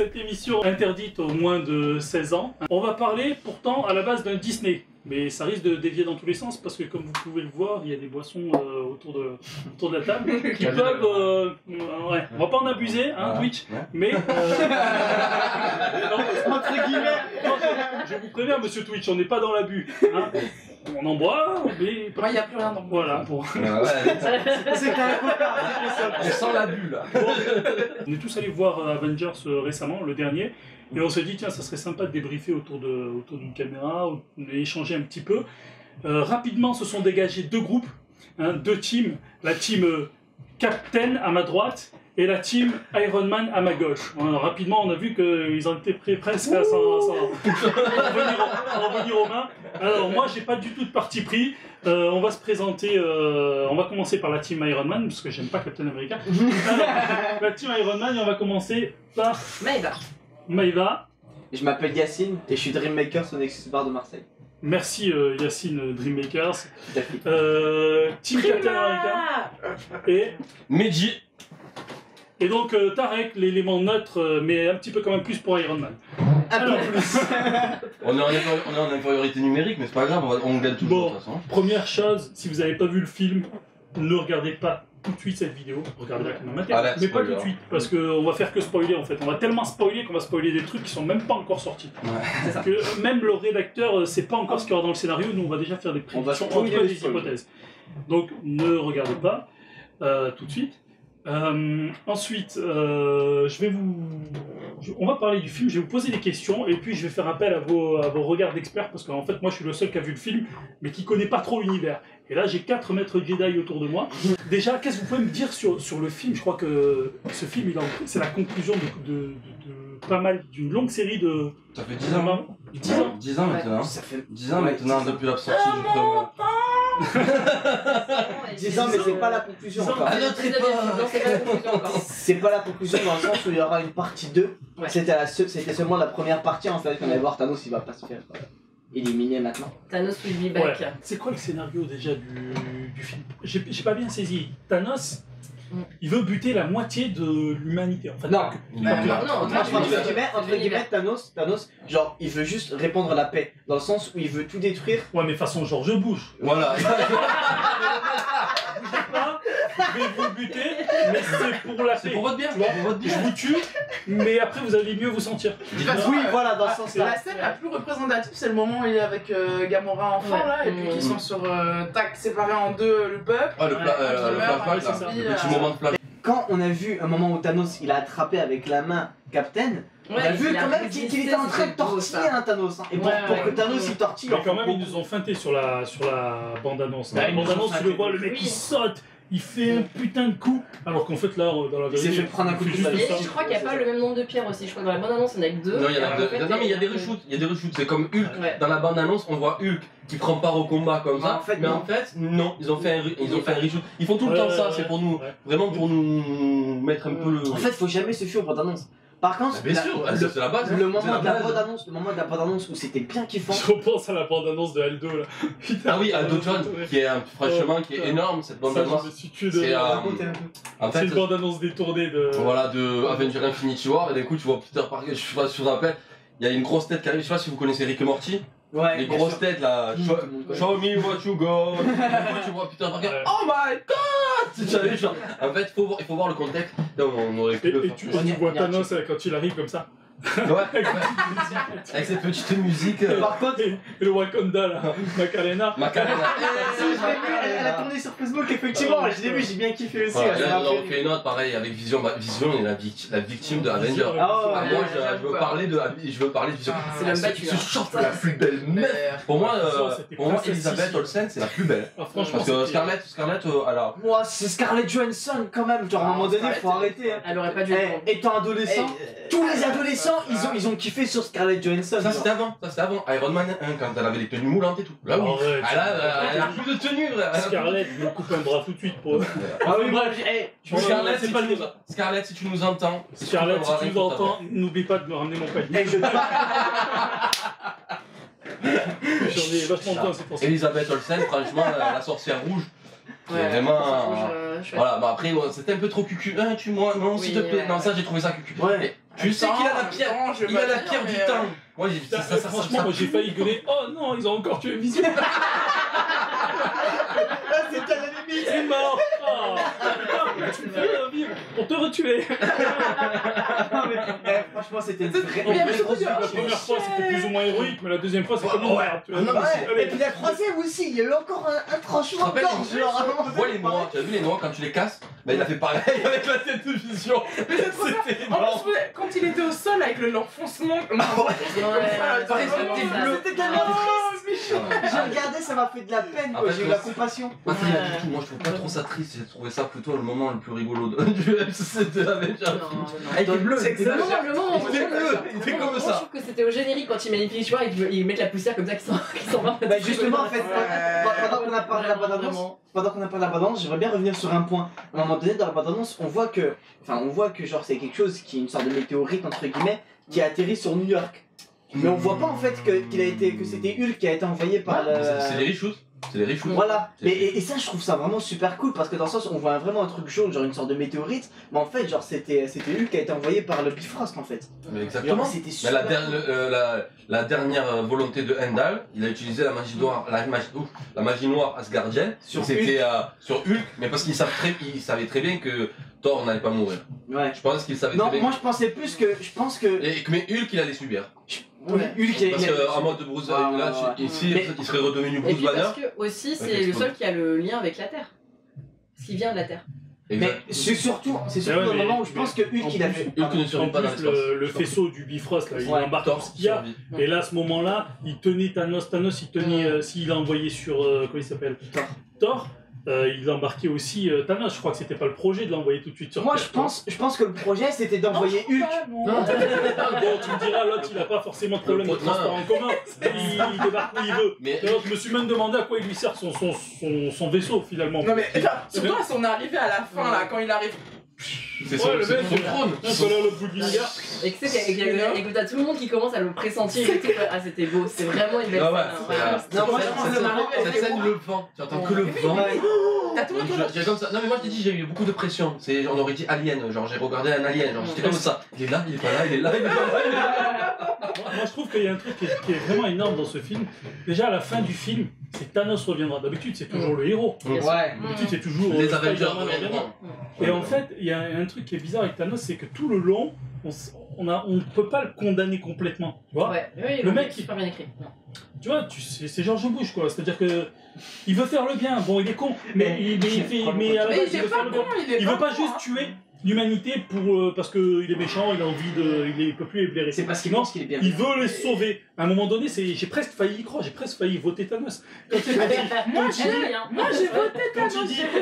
cette émission interdite aux moins de 16 ans. On va parler pourtant à la base d'un Disney. Mais ça risque de dévier dans tous les sens parce que comme vous pouvez le voir, il y a des boissons autour de la table qui peuvent... ouais. On va pas en abuser, hein, Twitch, mais... entre guillemets, je vous préviens, monsieur Twitch, on n'est pas dans l'abus. Hein. On en boit, mais... Moi, il n'y a plus rien dans le Voilà. Bon. C'est un coca. On sent l'abus, là. On est tous allés voir Avengers récemment, le dernier. Et on s'est dit, tiens, ça serait sympa de débriefer autour d'une caméra, échanger un petit peu. Rapidement, se sont dégagés deux groupes, hein, deux teams. La team Captain à ma droite et la team Iron Man à ma gauche. Alors, rapidement, on a vu qu'ils en étaient presque à s'en revenir aux mains. Alors, moi, j'ai pas du tout de parti pris. On va se présenter, on va commencer par la team Iron Man, parce que j'aime pas Captain America. Alors, la team Iron Man, et on va commencer par... Maïva. Je m'appelle Yacine et je suis Dreammaker au Nexus Bar de Marseille. Merci Yacine Dreammakers. Tout à fait. Team Captain America. Et Meiji. Et donc Tarek, l'élément neutre, mais un petit peu quand même plus pour Iron Man. Alors, plus. On est en infériorité numérique, mais c'est pas grave, on gagne toujours de toute façon. Première chose, si vous n'avez pas vu le film, ne regardez pas tout de suite cette vidéo, regardez-la quand même interne, mais pas tout de suite, parce qu'on va faire que spoiler en fait. On va tellement spoiler qu'on va spoiler des trucs qui sont même pas encore sortis. Ouais. Que même le rédacteur sait pas encore ce qu'il y aura dans le scénario, nous on va déjà faire des prédictions, en tout cas des hypothèses. Donc ne regardez pas tout de suite. Ensuite, on va parler du film, je vais vous poser des questions et puis je vais faire appel à vos regards d'experts parce qu'en fait moi je suis le seul qui a vu le film mais qui connaît pas trop l'univers. Et là j'ai 4 maîtres Jedi autour de moi. Déjà, qu'est-ce que vous pouvez me dire sur le film? Je crois que ce film c'est la conclusion de pas mal d'une longue série de... Ça fait 10 ans. 10 ans. 10 ans maintenant. Ça fait 10 ans maintenant depuis la sortie du premier. 10 ans, mais c'est pas la conclusion encore. À notre époque. C'est pas la conclusion dans le sens où il y aura une partie 2. Ouais. C'était seulement la première partie en fait qu'on allait voir. Thanos il va pas se faire éliminer maintenant. Thanos will be back. Ouais. C'est quoi le scénario déjà du film? J'ai pas bien saisi. Thanos, il veut buter la moitié de l'humanité en fait. Non, entre guillemets, Thanos, genre il veut juste répandre la paix. Dans le sens où il veut tout détruire. Ouais, mais façon George Bush. Voilà. Je vais vous buter, mais c'est pour la paix. C'est pour votre bien. Je vous tue, mais après vous allez mieux vous sentir. Oui, voilà, dans ce sens-là. La scène la plus représentative, c'est le moment où il est avec Gamora enfant là, et puis qu'ils sont sur tac séparés en deux le peuple. Ah, le petit moment de flash. Quand on a vu un moment où Thanos il a attrapé avec la main Captain, on a vu quand même qu'il était en train de tortiller Thanos. Et pour que Thanos il tortille. Mais quand même ils nous ont feinté sur la bande-annonce. La bande-annonce, tu le vois, le mec il saute. Il fait un putain de coup, alors qu'en fait là, dans la vérité, il s'est fait prendre un coup de pied. Je crois qu'il n'y a pas le même nombre de pierres aussi. Je crois que dans la bande-annonce, il y en a que 2. Non, il y en a 2. Non, mais il y a des reshoots. C'est comme Hulk. Dans la bande-annonce, on voit Hulk qui prend part au combat comme ça. Mais en fait, non, ils ont fait un reshoot. Ils font tout le temps ça. C'est pour nous, vraiment pour nous mettre un peu le. En fait, faut jamais se fier aux bandes-annonces. Par contre, bien sûr, c'est la base. Le moment de la bande-annonce où c'était bien kiffant. Je repense à la bande-annonce de L2 là. Ah oui, Aldo John, qui est franchement qui est énorme cette bande-annonce. C'est en fait une bande-annonce détournée de. Voilà, de Avengers Infinity War. Et d'un coup, tu vois Peter Parker. Je sais pas si vous vous rappelez. Il y a une grosse tête qui arrive. Je sais pas si vous connaissez Rick et Morty. Ouais. Les grosses têtes là. Show me what you got. Tu vois Peter Parker. Oh my god! En fait, il faut voir le contexte. On aurait pu le faire. Et tu vois Thanos quand il arrive comme ça. Ouais, avec cette petite musique. Par contre, et le Wakanda là, Macarena. Elle a tourné sur Facebook, effectivement. Je l'ai vu, j'ai bien kiffé aussi. Là, on fait une autre pareil avec Vision. Vision est la victime de Avenger. Moi, je veux parler de Vision. C'est la battu. C'est la plus belle meuf. Pour moi, Elisabeth Olsen, c'est la plus belle. Parce que Scarlett, alors. Moi, c'est Scarlett Johansson quand même. Genre, à un moment donné, faut arrêter. Elle aurait pas dû être. Étant adolescent, tous les adolescents, ils ont kiffé sur Scarlett Johansson. Ça c'était avant. Iron Man 1 quand elle avait des tenues moulantes et tout. Là oui. Elle a plus de tenue. Scarlett, je me coupe un bras tout de suite pour. Ah oui, moi, Scarlett, c'est pas le débat. Scarlett, si tu nous entends. Scarlett, si tu nous entends, n'oublie pas de me ramener mon panier. J'en ai vachement besoin, c'est pour ça. Elisabeth Olsen, franchement, la sorcière rouge. Vraiment. Voilà, bah après, c'était un peu trop cucu. Tue-moi, non, s'il te plaît. Non, ça, j'ai trouvé ça cucu. Ouais. Tu sais qu'il a la pierre, il a la pierre du temps. Moi, franchement, j'ai failli gueuler. Oh non, ils ont encore tué Vision. C'était à la limite. C'est mort. Oh, tu me fais vivre pour te retuer. Non, mais franchement, c'était une vraie grosse. La première fois, c'était plus ou moins héroïque, mais la deuxième fois, c'est comme une merde. Et puis la troisième aussi, il y a eu encore un tranchement de gorge. Tu vois les noix, tu as vu les noix quand tu les casses? Bah il a fait pareil avec la tête de Vision. C'était en plus, quand il était au sol avec l'enfoncement. C'était tellement triste. J'ai regardé, ça m'a fait de la peine, j'ai eu la compassion. Moi je trouve pas trop ça triste, j'ai trouvé ça plutôt le moment le plus rigolo du MC2 avec avec les bleus. C'est le moment où il fait comme ça. Je trouve que c'était au générique quand il manipule, tu vois, ils mettent la poussière comme ça qui s'en va. Bah justement en fait, pendant qu'on a parlé de la bande-annonce, j'aimerais bien revenir sur un point. À un moment donné dans la bande-annonce, on voit que genre c'est quelque chose qui est une sorte de météorite entre guillemets qui a atterri sur New York. Mais on voit pas en fait que c'était Hulk qui a été envoyé par le... C'est les Richous. C'est les Richous. Voilà. Et ça je trouve ça vraiment super cool parce que dans le sens on voit vraiment un truc jaune, genre une sorte de météorite, mais en fait genre c'était Hulk qui a été envoyé par le Bifrost en fait. Mais exactement. C'était super. La dernière volonté de Heimdall, il a utilisé la magie noire asgardienne. C'était sur Hulk, mais parce qu'il savait très bien que Thor n'allait pas mourir. Ouais. Je pense qu'il savait très bien. Non, moi je pensais plus que mais Hulk il allait subir. Oui, Hulk parce qu'en mode de Bruce ici il serait redevenu Bruce Banner. Parce que aussi c'est le seul qui a le lien avec la Terre. Parce qu'il vient de la Terre. Mais c'est surtout dans le moment où je pense que Hulk il a fait. Hulk ne survit pas dans l'espace. Le faisceau du Bifrost là, il embarque tout ce qu'il y a. Et là à ce moment-là, il tenait Thanos, il tenait s'il a envoyé sur comment il s'appelle Thor. Il a embarqué aussi Thanos, je crois que c'était pas le projet de l'envoyer tout de suite sur Terre. Moi je pense que le projet c'était d'envoyer Hulk. Bon, tu me diras, l'autre il a pas forcément de problème de transport en commun, il débarque où il veut. D'ailleurs, je me suis même demandé à quoi il lui sert son vaisseau finalement. Non mais surtout à son arrivée à la fin là, quand il arrive. C'est son trône. Le bout du gars. Et tu sais qu'il y a tout le monde qui commence à le pressentir et tout. Ah c'était beau, c'était vraiment une belle scène. Non moi je pense cette scène le vent, tu entends que le vent. T'as tout le monde comme ça. Non mais moi je t'ai dit j'ai eu beaucoup de pression. On aurait dit Alien, genre j'ai regardé un Alien, genre j'étais comme ça. Il est là, il est pas là, il est là, il est pas là. Moi je trouve qu'il y a un truc qui est vraiment énorme dans ce film. Déjà à la fin du film, c'est Thanos reviendra. D'habitude c'est toujours le héros. Ouais. D'habitude c'est toujours les Avengers reviendront. Et en fait, il y a un truc qui est bizarre avec Thanos, c'est que tout le long, on ne peut pas le condamner complètement. Tu vois le mec est super bien écrit. Tu vois, c'est George Bush quoi. C'est-à-dire que il veut faire le bien. Bon, il est con, mais il veut pas juste tuer l'humanité parce qu'il est méchant, il peut plus les blairer. C'est parce qu'il pense qu'il est bien. Il veut les sauver. À un moment donné, j'ai presque failli y croire, j'ai presque failli voter Thanos. Moi j'ai voté Thanos.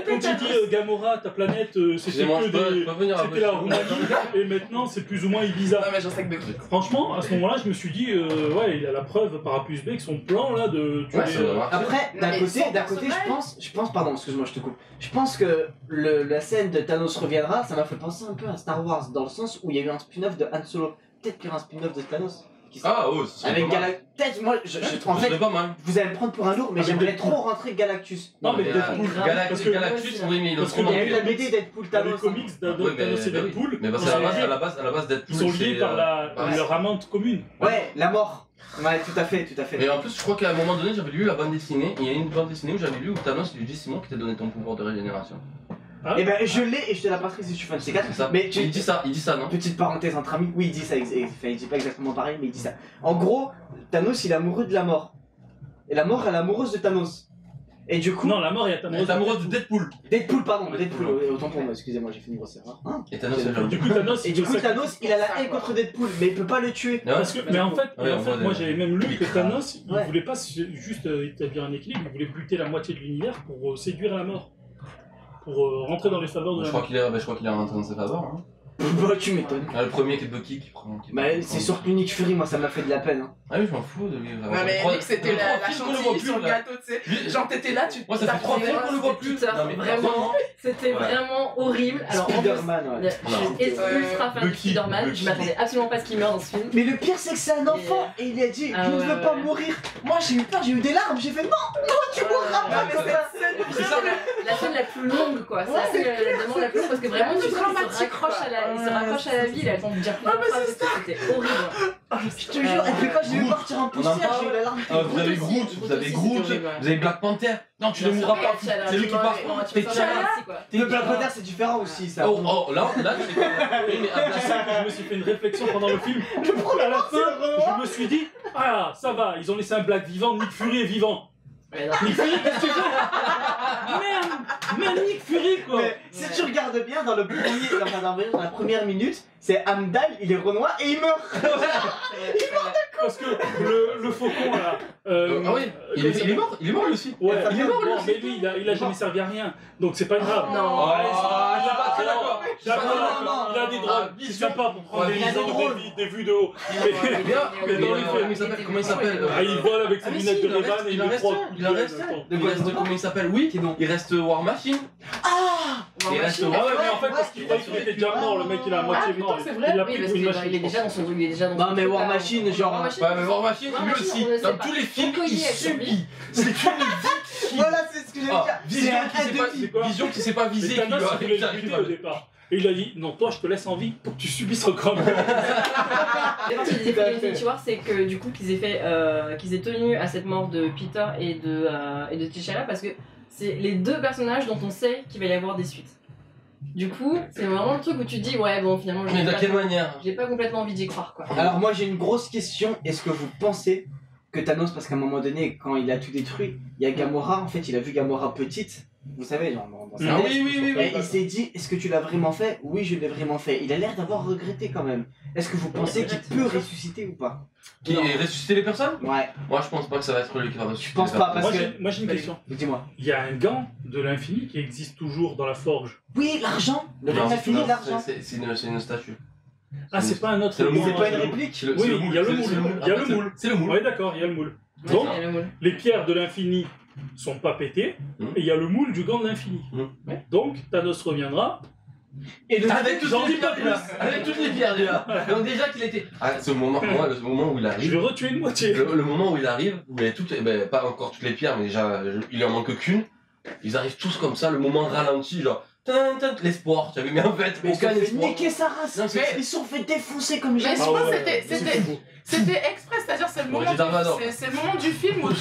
Quand tu dis Gamora, ta planète, c'était la Roumanie, et maintenant c'est plus ou moins Ibiza. Non mais j'en sais que franchement, à ce moment-là, je me suis dit, il a la preuve par A plus B que son plan là de tuer. Après, d'un côté, je pense, pardon, excuse-moi, je te coupe. Je pense que la scène de Thanos reviendra, ça m'a fait penser un peu à Star Wars, dans le sens où il y a eu un spin-off de Han Solo. Peut-être qu'il y aura un spin-off de Thanos. Avec Galactus. Peut-être, moi, en fait, vous allez me prendre pour un lourd, mais j'aimerais trop rentrer Galactus. Non, mais Galactus, oui, mais parce qu'il y a eu la BD Deadpool Thanos. Les comics Thanos et Deadpool. Mais parce qu'à la base, Deadpool. Ils sont liés par leur amante commune. Ouais, la mort. Ouais, tout à fait. Mais en plus, je crois qu'à un moment donné, j'avais lu la bande dessinée. Il y a une bande dessinée où j'avais lu où Thanos lui dit Simon qui t'a donné ton pouvoir de régénération. Et ben je l'ai et je te la passerai si tu fais un C4. C'est ça. Mais il dit ça, non? Petite parenthèse entre amis, oui il dit ça, il dit pas exactement pareil mais il dit ça. En gros, Thanos il est amoureux de la mort. Et la mort elle est amoureuse de Thanos. Et du coup... Non, la mort est amoureuse de Deadpool. Deadpool, autant pour moi, excusez-moi, j'ai fait une grosse erreur. Et Thanos il a la haine contre Deadpool, mais il peut pas le tuer. Mais en fait, moi j'avais même lu que Thanos, il voulait pas juste établir un équilibre, il voulait buter la moitié de l'univers pour séduire la mort. Pour rentrer dans les faveurs de la mort. Je crois qu'il est rentré dans ses faveurs. Hein. Bah tu m'étonnes. Le premier qui est Bucky qui prend. Bah c'est sûr que Nick Fury, moi ça m'a fait de la peine. Ah oui, je m'en fous de lui. Ouais, mais Nick c'était la chantilly sur le gâteau, tu sais. Genre t'étais là, tu. Moi ça fait 3 films qu'on le voit plus. Vraiment, c'était vraiment horrible. Alors Spider-Man, je suis ultra fan de Spider-Man. Je m'attendais absolument pas à ce qu'il meure dans ce film. Mais le pire c'est que c'est un enfant et il a dit je ne veux pas mourir. Moi j'ai eu peur, j'ai eu des larmes, j'ai fait non, tu mourras pas. C'est ça. La scène la plus longue, quoi. C'est la scène la demande la plus longue parce que vraiment, tu sens qu'il se raccroche à la vie, il a le temps de dire plein de phrases, c'était horrible. Je te jure, et puis quand j'ai vu partir un poussière, j'ai eu la larme. Vous avez Groot, vous avez Black Panther. Non, tu ne mourras pas. C'est lui qui part. T'es Le Black Panther, c'est différent aussi, ça. Oh, là, tu sais quoi. Je me suis fait une réflexion pendant le film. À la fin, je me suis dit, ah, ça va, ils ont laissé un Black vivant, Nick Fury est vivant. Nick Fury, qu'est-ce que tu fais? Merde, même Nick Fury, quoi. Mais si tu regardes bien, dans la première minute, c'est Amdal, il est renois et il meurt. Parce que le faucon, là... ah oui, il est mort lui aussi. Ouais, il est mort, mais lui, il a jamais servi à rien. Donc c'est pas grave. Non. Je suis pas très d'accord. Il a des droits, c'est sympa pour prendre des vues de haut. Mais dans les films, comment il s'appelle? Il vole avec ses lunettes de Ray-Ban et il reste. Il reste comment il s'appelle? Oui, il reste War Machine. Ah! Il reste War Machine. Mais en fait, parce qu'il croyait qu'il était déjà mort, le mec il est à moitié mort. C'est Il a pris une machine. Il est déjà dans son truc, il est déjà dans son Non, mais War Machine, genre. Ouais, mais War Machine, lui aussi. Dans tous les films, il subit. C'est une victime. Voilà, c'est ce que j'allais dire. Vision qui s'est pas visée. Mais Thanos, il voulait le buter au départ. Et il a dit, non, toi je te laisse en vie pour que tu subisses encore. La partie des effets d'Infinity War, c'est que du coup qu'ils aient tenu à cette mort de Peter et de T'Challa parce que c'est les deux personnages dont on sait qu'il va y avoir des suites. Du coup, c'est vraiment le truc où tu te dis, ouais, bon, finalement, Mais de quelle manière? j'ai pas complètement envie d'y croire, quoi. Alors, moi j'ai une grosse question. Est-ce que vous pensez que Thanos, parce qu'à un moment donné, quand il a tout détruit, il y a Gamora, en fait, il a vu Gamora petite. Vous savez, genre dans sa tête. Oui. Et il s'est dit, est-ce que tu l'as vraiment fait? Oui, je l'ai vraiment fait. Il a l'air d'avoir regretté quand même. Est-ce que vous pensez qu'il peut ressusciter ou pas? Qui ressusciter les personnes? Ouais. Moi je pense pas que ça va être lui qui va ressusciter. Je pense pas parce Moi j'ai une question. Dis-moi. Il y a un gant de l'infini qui existe toujours dans la forge. Oui, l'argent. Le gant infini, l'argent. C'est une statue. Ah, c'est pas un autre. C'est le moule. C'est pas une réplique. Oui, il y a le moule. Il y a le moule. C'est le moule. Oui, d'accord, il y a le moule. Donc, les pierres de l'infini sont pas pétées, et il y a le moule du gant de l'infini. Donc, Thanos reviendra. Et avec toutes les pierres, avec toutes les pierres déjà. Donc déjà qu'il était. Ah, c'est le moment où il arrive. Je vais retuer une moitié. Le moment où il arrive, où il y a toutes les, pas encore toutes les pierres, mais déjà il en manque qu'une. Ils arrivent tous comme ça, le moment ralenti, genre. L'espoir, tu avais mis en fait aucun espoir. Niquer sa race. Ils sont fait défoncer comme jamais. Mais je pense que c'était exprès, c'est-à-dire c'est le moment du film où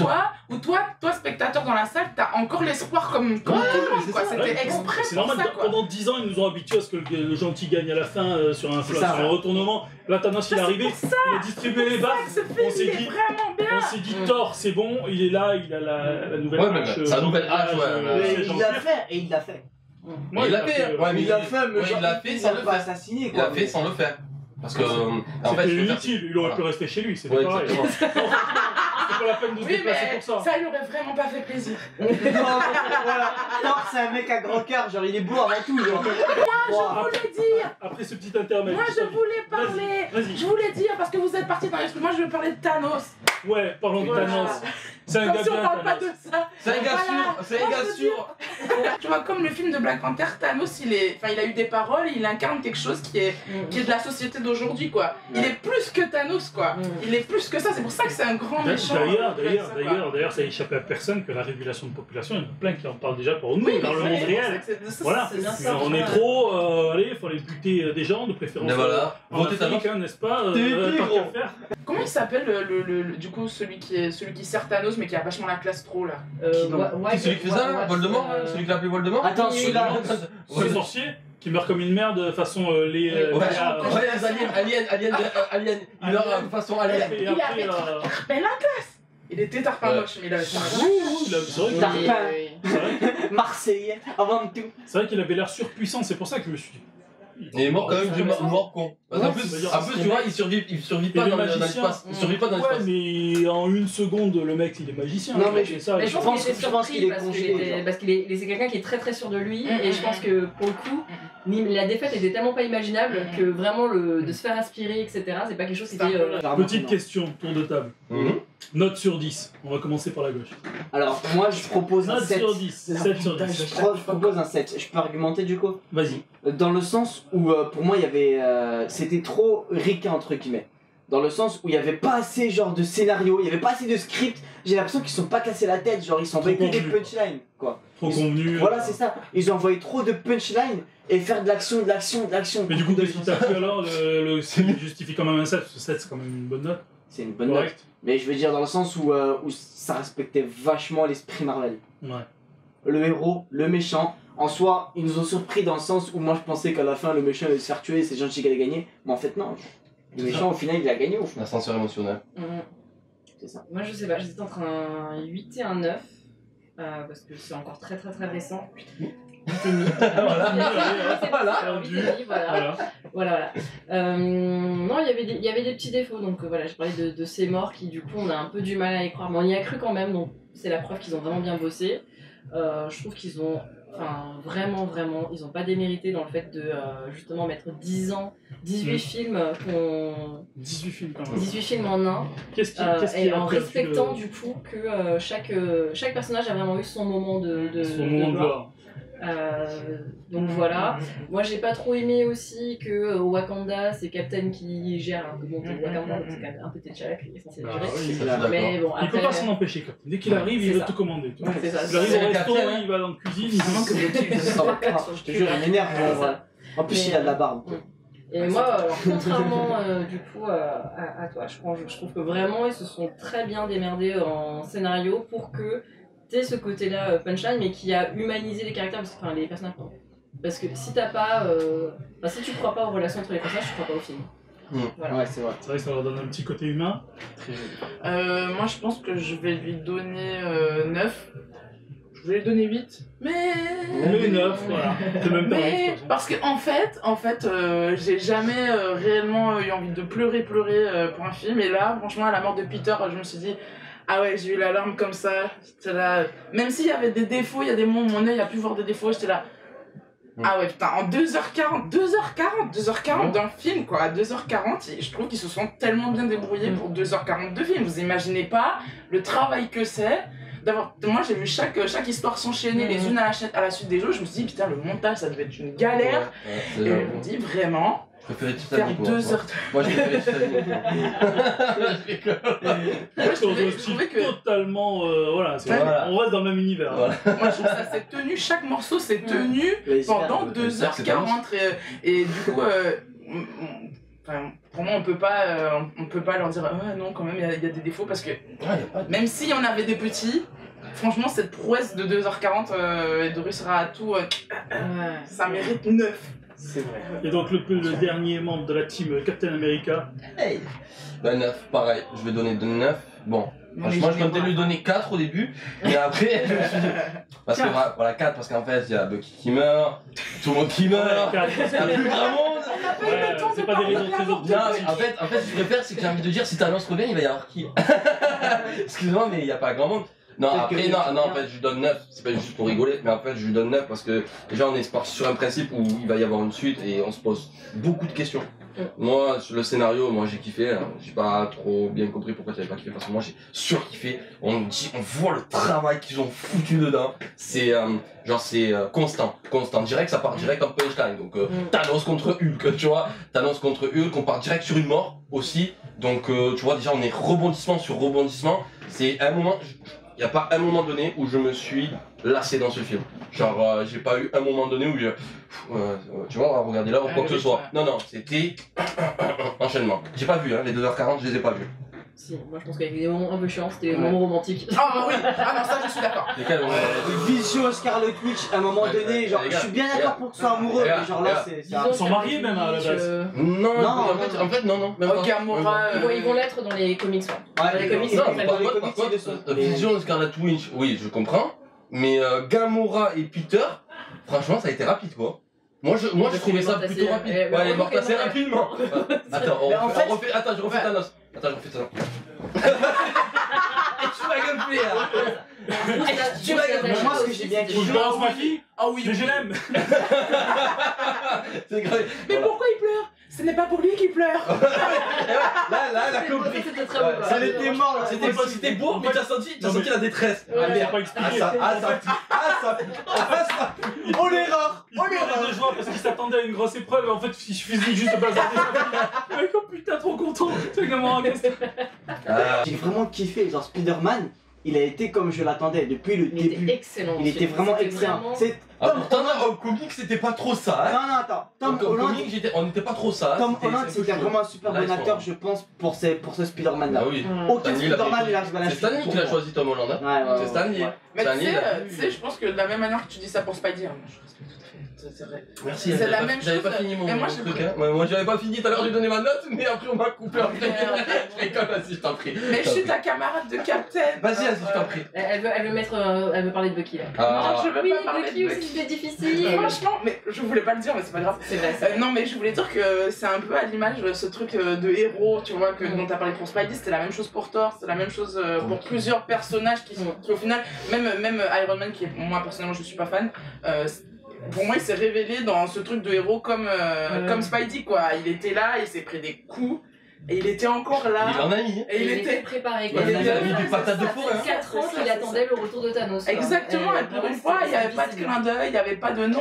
toi spectateur dans la salle, t'as encore l'espoir comme tout le monde, quoi. C'était exprès. C'est normal, pendant 10 ans ils nous ont habitués à ce que le gentil gagne à la fin sur un retournement. Là Thanos il est arrivé, il a distribué les baffes, on s'est dit Thor c'est bon, il est là, il a la nouvelle hache. Sa nouvelle hache, ouais. Il l'a fait et il l'a fait. Ouais, il l'a fait, mais il l'a fait, mais il l'a fait sans le faire. Assassiner, quoi. Il l'a fait sans le faire. Parce que en fait, inutile, il aurait pu rester chez lui, c'est pareil. C'est pas la peine de se déplacer pour ça. Ça lui aurait vraiment pas fait plaisir. Voilà. Thor, c'est un mec à gros cœur, genre il est beau avant tout. Genre. Moi, je voulais dire. Après ce petit intermède. Moi, je voulais parler. Je voulais dire, parce que vous êtes partis dans les trucs. Moi, je veux parler de Thanos. Ouais, parlons de Thanos. C'est un gars bien, on parle pas de ça. C'est un gars sûr. Tu vois, comme le film de Black Panther, Thanos, il a eu des paroles, il incarne quelque chose qui est de la société d'aujourd'hui, quoi. Il est plus que Thanos, quoi. Il est plus que ça, c'est pour ça que c'est un grand méchant. D'ailleurs, ça échappe à personne que la régulation de population, il y en a plein qui en parlent déjà pour nous, dans le monde réel. Voilà, on est trop, allez, il faut aller buter des gens, de préférence en Afrique, n'est-ce pas, tant qu'à faire. Comment il s'appelle du coup celui qui sert Thanos mais qui a vachement la classe trop là? Celui qui fait ça, Voldemort, celui qui l'a appelé Voldemort. Attends, celui-là, c'est le sorcier qui meurt comme une merde façon les aliens, il meurt façon alien. Il avait Tarpin la classe. Il était Tarpin moche, mais il avait son Tarpin Marseillais, avant tout. C'est vrai qu'il avait l'air surpuissant, c'est pour ça que je me suis dit. Il est mort quand même, mort con. En plus, tu vois, il survit pas dans l'espace. Il survit pas dans l'espace. Ouais, mais en une seconde, le mec, il est magicien. Non, mais je pense qu'il est congelé. Parce qu'il c'est quelqu'un qui est très très sûr de lui. Et je pense que pour le coup, la défaite était tellement pas imaginable que vraiment de se faire aspirer, etc., c'est pas quelque chose qui était. Petite question, tour de table. Note sur 10. On va commencer par la gauche. Alors, moi, je propose un 7. 7 sur 10. 7 sur 10. Je propose un 7. Je peux argumenter du coup? Vas-y. Dans le sens où, pour moi, il y avait. C'était trop ricain, entre guillemets. Dans le sens où il y avait pas assez genre de scénario, il y avait pas assez de script. J'ai l'impression qu'ils sont pas cassés la tête, genre ils sont envoyés que des punchlines quoi. Trop convenu. Voilà, c'est ça. Ils ont envoyé trop de punchlines et faire de l'action. Mais du coup, qu'est-ce qui t'a plu alors le justifie quand même un 7, parce que 7 c'est quand même une bonne note. C'est une bonne note. Mais je veux dire dans le sens où ça respectait vachement l'esprit Marvel. Ouais. Le héros, le méchant. En soi, ils nous ont surpris dans le sens où moi je pensais qu'à la fin le méchant allait se faire tuer et c'est gentil qu'il allait gagner. Mais en fait, non. Le méchant au final il a gagné au fond. L'ascenseur émotionnel. C'est ça. Moi je sais pas, j'étais entre un 8 et un 9. Parce que c'est encore très récent. 8,5. Voilà. Non, il y avait des petits défauts. Donc voilà, je parlais de ces morts qui du coup on a un peu du mal à y croire. Mais on y a cru quand même, donc c'est la preuve qu'ils ont vraiment bien bossé. Je trouve qu'ils ont vraiment, ils ont pas démérité dans le fait de justement mettre 10 ans, 18 films 18 films quand même. 18 films en un. Et en respectant du coup que chaque personnage a vraiment eu son moment de gloire. Donc voilà. Moi j'ai pas trop aimé aussi que au Wakanda c'est Captain qui gère un peu le Wakanda, c'est quand même un peu T'Challa qui est censé gérer. Mais bon, après, il peut pas s'en empêcher. Dès qu'il arrive, il veut tout commander. Il arrive au resto, il va dans la cuisine, il se manque je te jure, il m'énerve. En plus il a de la barbe. Et moi, alors, contrairement du coup à toi, je trouve que vraiment ils se sont très bien démerdés en scénario pour que t'aies ce côté-là punchline, mais qui a humanisé les caractères, enfin les personnages. Parce que si t'as pas, si tu crois pas aux relations entre les personnages, tu crois pas au film. Voilà. Ouais, c'est vrai. C'est vrai que ça leur donne un petit côté humain. Très joli. Moi, je pense que je vais lui donner 9. Je voulais lui donner 8, mais 9, voilà. C'est même pas parce que en fait, j'ai jamais réellement eu envie de pleurer pour un film. Et là, franchement, à la mort de Peter, je me suis dit, ah ouais, j'ai eu la larme comme ça. J'étais là, même s'il y avait des défauts, il y a des moments où mon œil a pu voir des défauts, j'étais là. Ah ouais, putain, en 2h40 d'un film, quoi, à 2h40, je trouve qu'ils se sont tellement bien débrouillés pour 2h40 de film. Vous imaginez pas le travail que c'est. Moi j'ai vu chaque histoire s'enchaîner les unes à la suite des autres, je me suis dit putain le montage ça devait être une galère. Et je me dis vraiment faire 2 heures. Moi j'ai préféré Titanic. Je trouvais que totalement voilà, on reste dans le même univers. Moi je trouve ça s'est tenu, chaque morceau s'est tenu pendant 2h40 et du coup pour moi on peut pas leur dire non quand même il y a des défauts parce que même s'il y en avait des petits, franchement cette prouesse de 2h40 et de réussir à tout ça mérite 9. C'est vrai. Et donc le dernier membre de la team Captain America. Hey. 9, pareil, je vais donner 9. Bon, franchement je comptais lui donner 4 au début, mais après je me suis dit... Parce que voilà 4 parce qu'en fait il y a Bucky qui meurt, tout le monde qui meurt, il y a plus grand monde. C'est pas des raisons très obvieuses. En fait ce que je préfère c'est que j'ai envie de dire si Thanos revient il va y avoir qui. Excuse-moi mais il n'y a pas grand monde. Non, après, non, en fait, je lui donne 9, c'est pas juste pour rigoler, mais en fait, je lui donne 9 parce que déjà, on est parti sur un principe où il va y avoir une suite et on se pose beaucoup de questions. Moi, sur le scénario, moi j'ai kiffé, j'ai pas trop bien compris pourquoi tu avais pas kiffé parce que moi j'ai surkiffé. On voit le travail qu'ils ont foutu dedans, c'est c'est constant, direct, ça part direct en punchline. Donc Thanos contre Hulk, tu vois, Thanos contre Hulk, on part direct sur une mort aussi. Donc tu vois, déjà, on est rebondissement sur rebondissement. C'est un moment. Il n'y a pas un moment donné où je me suis lassé dans ce film. Genre, j'ai pas eu un moment donné où tu vois, on va regarder là ou quoi que ce soit. Non, c'était enchaînement. J'ai pas vu, les 2h40, je les ai pas vus. Si, moi je pense qu'il y avait des moments un peu chiants, c'était des moments romantiques. Ah oui, ah non, ça je suis d'accord. Vision Scarlet Witch, à un moment donné, genre, je suis bien d'accord pour que tu sois amoureux, mais genre là, c'est. Ils sont mariés même à la base. Non, en fait, non. Ils vont l'être dans les comics, Dans les comics, par contre, Vision Scarlet Witch, oui, je comprends. Mais Gamora et Peter, franchement, ça a été rapide, quoi. Moi je trouvais ça plutôt rapide. Ouais, elle est morte assez rapidement. Attends, je refais Thanos. Tu m'as gonflé là. Moi ce que j'ai bien kiffé. Je balance ma fille. Ah oui, mais je l'aime. C'est grave. Mais pourquoi il pleure? Ce n'est pas pour lui qu'il pleure. Là, elle a compris. Elle était morte. C'était beau, mais t'as senti la détresse. Ah merde, pas expliqué. On les rend. l'erreur. Il pleurait de joie parce qu'il s'attendait à une grosse épreuve et en fait il suffisait juste de bazarder sa vie. Oh putain, trop content. C'est comment J'ai vraiment kiffé, genre Spider-Man, il a été comme je l'attendais depuis le début. Il était excellent. Il était vraiment excellent. Pourtant, au comic, c'était pas trop ça. Hein. Non, attends. Tom Holland, on n'était pas trop ça. Tom Holland, c'était vraiment un super bon acteur, je pense, pour ce Spider-Man là. Ah oui. Aucun Spider-Man il arrive à la C'est Stanley qui l'a choisi, Tom Holland. Ouais. C'est Stanley. Mais tu sais, je pense que de la même manière que tu dis ça pour Spidey, hein, je respecte tout à fait. C'est vrai. Merci. C'est la même chose. J'avais pas fini mon truc. Moi, j'avais pas fini. Tout à l'heure, j'ai donné ma note, mais après, on m'a coupé. Je rigole, vas-y, je t'en prie. Mais je suis ta camarade de Captain. Vas-y, je t'en prie. Elle veut parler de Bucky là. Non, je veux Oui, pas parler Bucky de aussi, Bucky. c'était difficile. Franchement, mais je voulais pas le dire, mais c'est pas grave. C'est vrai. Non, mais je voulais dire que c'est un peu à l'image de ce truc de héros, tu vois, dont t'as parlé pour Spidey, c'était la même chose pour Thor, c'était la même chose pour plusieurs personnages qui au final, même Iron Man, qui moi personnellement je suis pas fan, pour moi il s'est révélé dans ce truc de héros comme Spidey quoi. Il était là, il s'est pris des coups. Et il était encore là. Il en a mis. Et il était préparé. Il a mis du patate de forêt. Ça fait 4 ans qu'il attendait le retour de Thanos. Exactement, et pour une fois, il n'y avait pas de clin d'œil, il n'y avait pas de nom.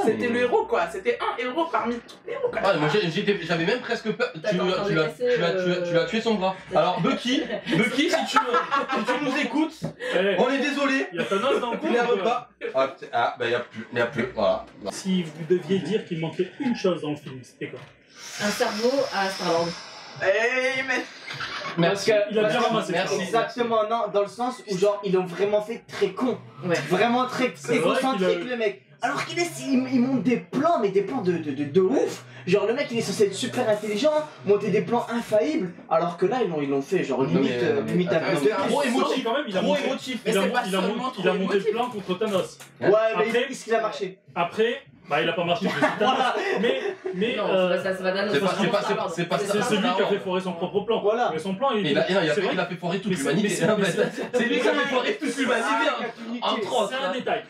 C'était le héros quoi, c'était un héros parmi tous les héros. Ah, moi j'avais même presque peur. Tu as tué son bras. Alors Bucky, si tu nous écoutes, on est désolé. Il y a Thanos dans le coup. Ah, bah il n'y a plus. Voilà. Si vous deviez dire qu'il manquait une chose dans le film, c'était quoi? Un cerveau à Star-Lord. Merci. Il a bien ramassé. Merci. Exactement, non, dans le sens où genre ils l'ont vraiment fait très con. Ouais. Vraiment très égocentrique le mec. Alors il monte des plans, mais des plans de ouf. Genre le mec il est censé être super intelligent, monter des plans infaillibles, alors que là ils l'ont fait genre limite à plus de trop émotif quand même, il a monté le plan contre Thanos. Ouais, mais est-ce qu'il a marché? Après, bah il a pas marché, mais Non, ça va Thanos. C'est pas c'est lui qui a fait foirer son propre plan. Voilà. Mais son plan il a fait foirer toute l'humanité. C'est lui qui a fait foirer toute l'humanité. Entre autres. C'est un détail.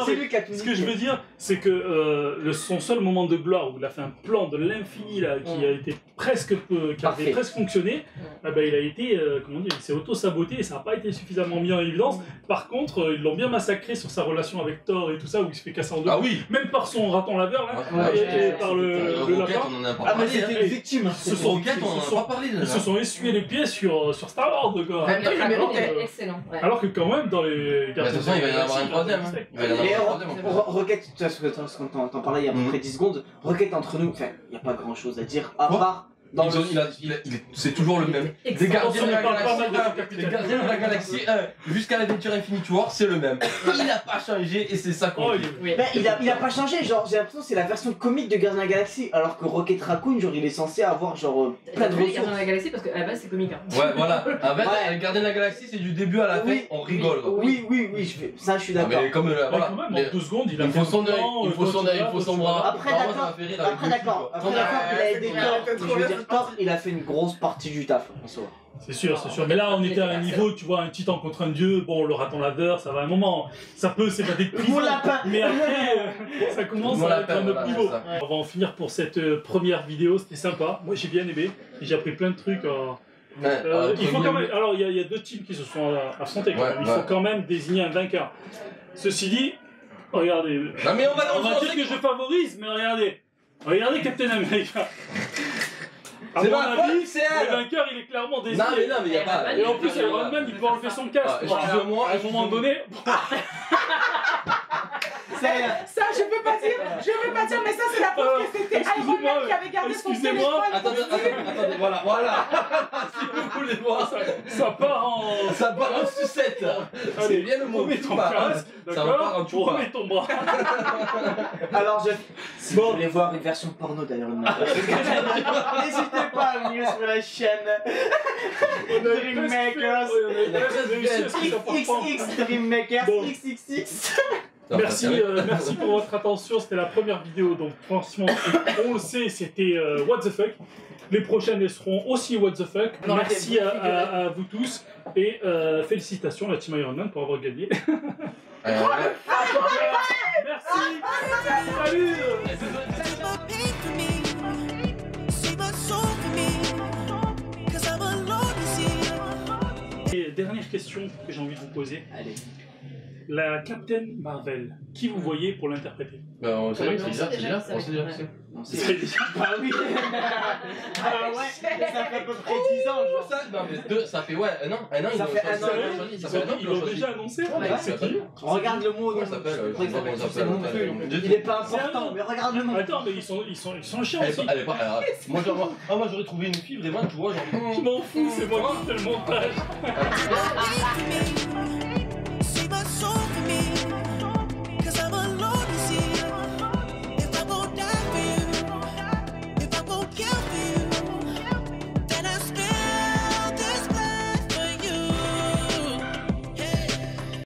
C'est lui qui a tout Ce que je veux dire, c'est que son seul moment de gloire où il a fait un plan de l'infini là qui a été presque fonctionné, il a été comment dire, il s'est auto-saboté et ça n'a pas été suffisamment mis en évidence. Par contre, ils l'ont bien massacré sur sa relation avec Thor et tout ça où il se fait casser en deux. Ah oui. Même par son raton laveur là, et par le lapin. On en a pas Ah mais parlé. c'était une victime. Ils se sont essuyés les pieds sur Star-Lord quoi. Excellent. Alors que quand même dans les De toute façon, il va y en avoir un troisième. Mais Rocket, tu vois, parce qu'on t'en parlait il y a à peu près 10 secondes, Rocket entre nous, enfin, il n'y a pas grand chose à dire, à part c'est toujours le même. Les Gardiens de la Galaxie 1 jusqu'à l'Aventure Infinity War, c'est le même. Il n'a pas changé et c'est ça qu'on dit. Il a pas changé, genre j'ai l'impression que c'est la version comique de Gardiens de la Galaxie, alors que Rocket Raccoon, genre il est censé avoir genre plein de ressources. Gardiens de la Galaxie parce qu'à la base c'est comique. Ouais, voilà. En fait, les Gardiens de la Galaxie, c'est du début à la fin, on rigole. Oui, ça je suis d'accord. Mais comme voilà. Quand même, en 2 secondes, il a Il faut son bras. Après d'accord, il a aidé Thor, je veux dire Thor, il a fait une grosse partie du taf en soi. C'est sûr. Mais là, on était à un niveau, tu vois, un titan contre un dieu. Bon, le raton laveur, ça va un moment. Ça peut s'évader de prison. Mon lapin. Mais après, ça commence à être un autre niveau. On va en finir pour cette première vidéo. C'était sympa. Moi, j'ai bien aimé. J'ai appris plein de trucs. Il faut quand même. Alors, il y a 2 teams qui se sont affrontés. Il faut quand même désigner un vainqueur. Ceci dit, regardez. Non, mais on va dire que je favorise, mais regardez Captain America. C'est ma avis, c'est le vainqueur, il est clairement désigné. Non, mais il n'y a pas. Et en plus, Iron Man, il peut enlever son casque. Excusez-moi, à un moment donné. Ça, je peux pas dire, mais ça, c'est la preuve que c'était Iron Man qui avait gardé son téléphone. Attendez, voilà. Si vous voulez voir, ça part en sucette. C'est bien le mot. Remets ton casque, d'accord. Remets ton bras. Alors, si vous voulez voir une version porno d'Iron Man, n'hésitez pas à venir sur la chaîne Dreammakers XXX Dreammakers XXX. Merci pour votre attention, c'était la première vidéo, donc franchement, on le sait, c'était What the fuck. Les prochaines, elles seront aussi What the fuck. Merci à vous tous, et félicitations à la Team Iron Man pour avoir gagné. Merci. Salut. Et dernière question que j'ai envie de vous poser. Allez. la Captain Marvel, qui vous voyez pour l'interpréter? Bah, on sait Ouais, c'est on déjà, sait c'est déjà, déjà, ça on va sait être- déjà. ouais. C'est déjà. Bah oui. Ah ouais, ça fait à peu près 10 ans, genre. Non, mais ça fait ouais, un an, Ça ils ont fait un choisi, an, ils ont ouais. choisi, ça fait un an Ils qu'ils l'ont l'ont choisi. déjà annoncé? Ouais, C'est qui? Regarde le mot. Comment ça s'appelle Je crois que ça comment ça c'est non s'appelle plus. Il est pas C'est un important, nom. mais regarde le nom. Attends, mais ils sont chiants aussi. Elle est pas. Moi, j'aurais trouvé une fille vraiment, tu vois, genre. Je m'en fous, c'est moi qui fais le montage. Make me